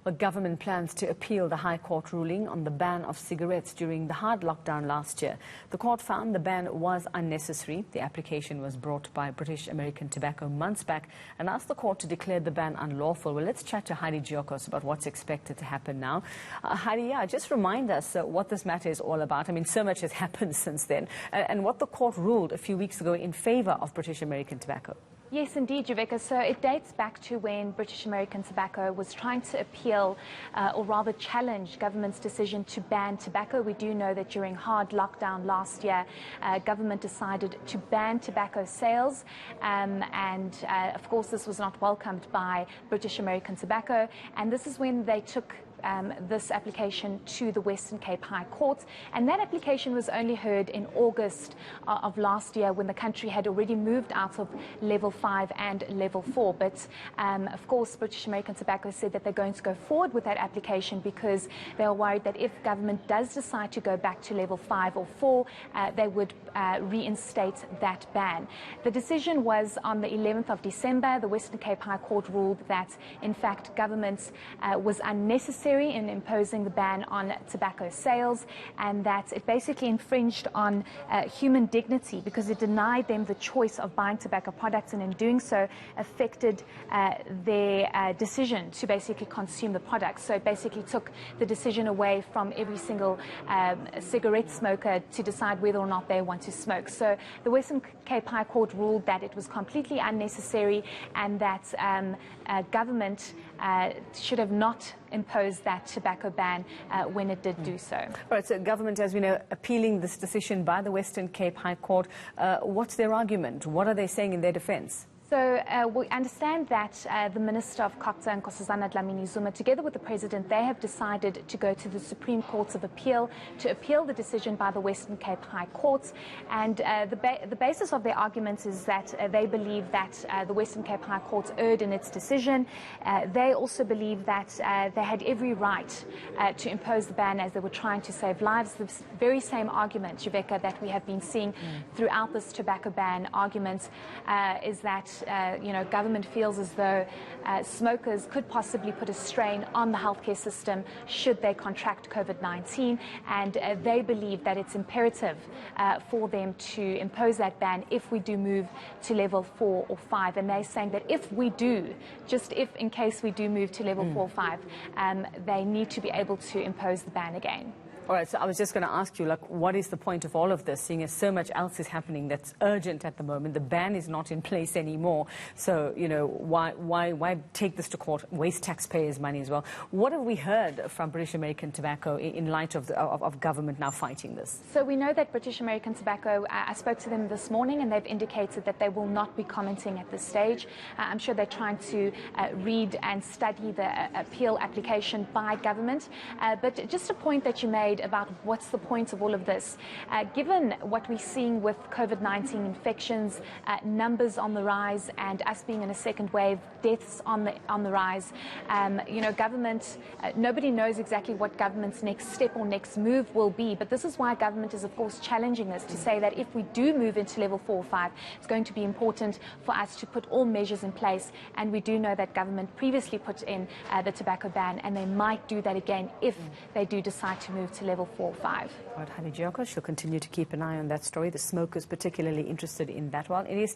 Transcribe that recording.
The government plans to appeal the High Court ruling on the ban of cigarettes during the hard lockdown last year. The court found the ban was unnecessary. The application was brought by British American Tobacco months back and asked the court to declare the ban unlawful. Well, let's chat to Heidi Giokos about what's expected to happen now. Heidi, just remind us what this matter is all about. I mean, so much has happened since then, and what the court ruled a few weeks ago in favour of British American Tobacco. Yes, indeed, Juveka. So it dates back to when British American Tobacco was trying to appeal, or rather challenge, government's decision to ban tobacco. We do know that during hard lockdown last year, government decided to ban tobacco sales, and of course this was not welcomed by British American Tobacco, and this is when they took this application to the Western Cape High Court, and that application was only heard in August of last year, when the country had already moved out of level 5 and level 4. But of course British American Tobacco said that they're going to go forward with that application because they are worried that if government does decide to go back to level 5 or 4, they would reinstate that ban. The decision was on the 11th of December. The Western Cape High Court ruled that in fact government was unnecessary in imposing the ban on tobacco sales, and that it basically infringed on human dignity because it denied them the choice of buying tobacco products, and in doing so affected their decision to basically consume the products. So it basically took the decision away from every single cigarette smoker to decide whether or not they want to smoke. So the Western Cape High Court ruled that it was completely unnecessary, and that government should have not imposed that tobacco ban when it did do so. All right, so government, as we know, appealing this decision by the Western Cape High Court. What's their argument? What are they saying in their defence? So we understand that the Minister of COGTA, Nkosazana Dlamini-Zuma, together with the President, they have decided to go to the Supreme Court of Appeal to appeal the decision by the Western Cape High Court. And the basis of their arguments is that they believe that the Western Cape High Court erred in its decision. They also believe that they had every right to impose the ban as they were trying to save lives. The very same argument, Juveka, that we have been seeing throughout this tobacco ban argument is that government feels as though smokers could possibly put a strain on the healthcare system should they contract COVID-19, and they believe that it's imperative for them to impose that ban if we do move to level 4 or 5. And they're saying that if we do, just if in case we do move to level 4 or 5, they need to be able to impose the ban again. All right, so I was just going to ask you, what is the point of all of this, seeing as so much else is happening that's urgent at the moment? The ban is not in place anymore, so, why take this to court, waste taxpayers' money as well? What have we heard from British American Tobacco in light of government now fighting this? So we know that British American Tobacco, I spoke to them this morning, and they've indicated that they will not be commenting at this stage. I'm sure they're trying to read and study the appeal application by government. But just a point that you made about what's the point of all of this. Given what we're seeing with COVID-19 infections, numbers on the rise, and us being in a second wave, deaths on the rise, government, nobody knows exactly what government's next step or next move will be, but this is why government is of course challenging this to say that if we do move into level 4 or 5, it's going to be important for us to put all measures in place, and we do know that government previously put in the tobacco ban, and they might do that again if they do decide to move to level 4 or 5. All right, Heidi Giokos, she'll continue to keep an eye on that story. The smokers particularly interested in that one. It is